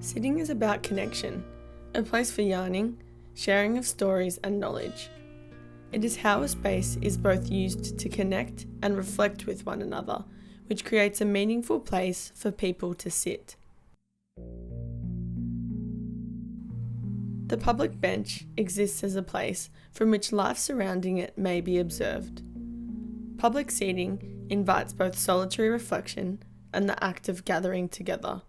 Sitting is about connection, a place for yarning, sharing of stories and knowledge. It is how a space is both used to connect and reflect with one another, which creates a meaningful place for people to sit. The public bench exists as a place from which life surrounding it may be observed. Public seating invites both solitary reflection and the act of gathering together,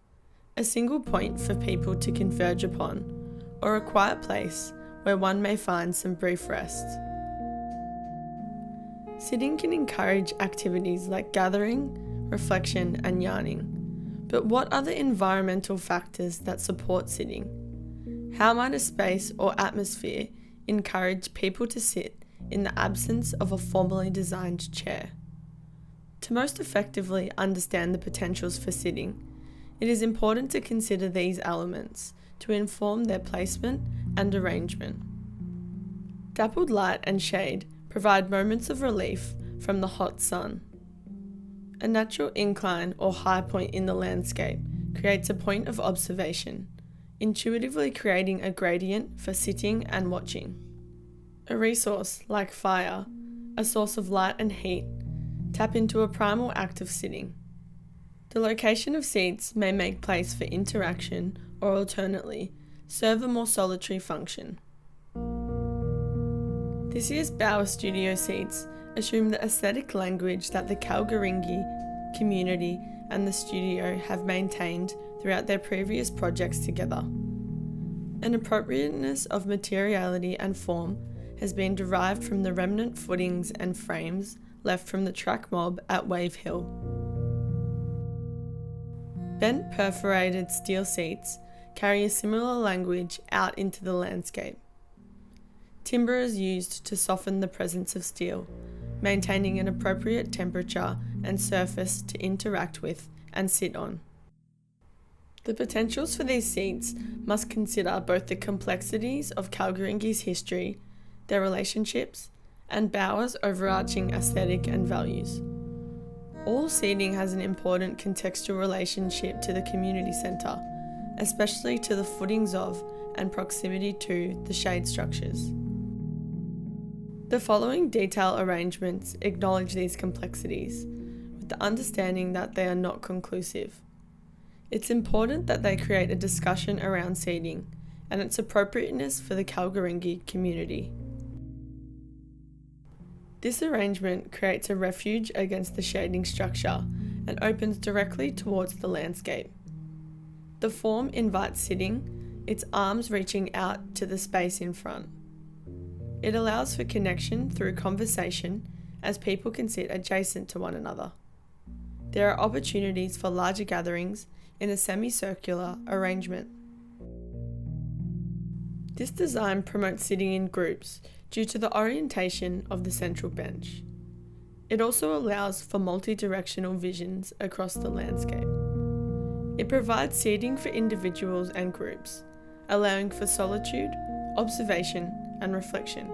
a single point for people to converge upon, or a quiet place where one may find some brief rest. Sitting can encourage activities like gathering, reflection, and yarning. But what are the environmental factors that support sitting? How might a space or atmosphere encourage people to sit in the absence of a formally designed chair? To most effectively understand the potentials for sitting, it is important to consider these elements to inform their placement and arrangement. Dappled light and shade provide moments of relief from the hot sun. A natural incline or high point in the landscape creates a point of observation, intuitively creating a gradient for sitting and watching. A resource like fire, a source of light and heat, tap into a primal act of sitting. The location of seats may make place for interaction or alternately serve a more solitary function. This year's Bauer Studio seats assume the aesthetic language that the Kalgoorlie community and the studio have maintained throughout their previous projects together. An appropriateness of materiality and form has been derived from the remnant footings and frames left from the track mob at Wave Hill. Bent perforated steel seats carry a similar language out into the landscape. Timber is used to soften the presence of steel, maintaining an appropriate temperature and surface to interact with and sit on. The potentials for these seats must consider both the complexities of Kalgoorlie's history, their relationships, and Bauer's overarching aesthetic and values. All seating has an important contextual relationship to the community centre, especially to the footings of and proximity to the shade structures. The following detail arrangements acknowledge these complexities, with the understanding that they are not conclusive. It's important that they create a discussion around seating and its appropriateness for the Kalgoorlie community. This arrangement creates a refuge against the shading structure and opens directly towards the landscape. The form invites sitting, its arms reaching out to the space in front. It allows for connection through conversation as people can sit adjacent to one another. There are opportunities for larger gatherings in a semicircular arrangement. This design promotes sitting in groups due to the orientation of the central bench. It also allows for multi-directional visions across the landscape. It provides seating for individuals and groups, allowing for solitude, observation, and reflection.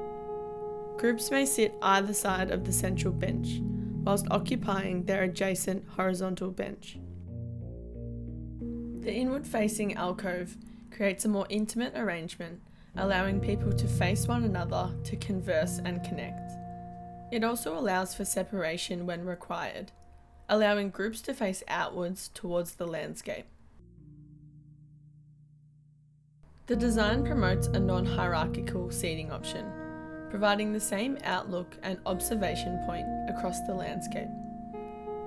Groups may sit either side of the central bench, whilst occupying their adjacent horizontal bench. The inward-facing alcove creates a more intimate arrangement, allowing people to face one another to converse and connect. It also allows for separation when required, allowing groups to face outwards towards the landscape. The design promotes a non-hierarchical seating option, providing the same outlook and observation point across the landscape.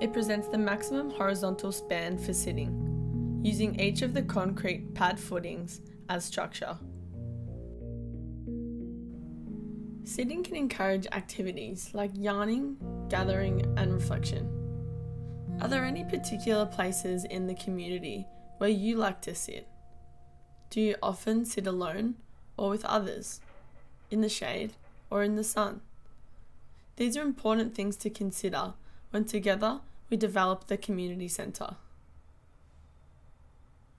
It presents the maximum horizontal span for sitting, using each of the concrete pad footings as structure. Sitting can encourage activities like yarning, gathering, and reflection. Are there any particular places in the community where you like to sit? Do you often sit alone or with others, in the shade or in the sun? These are important things to consider when together we develop the community centre.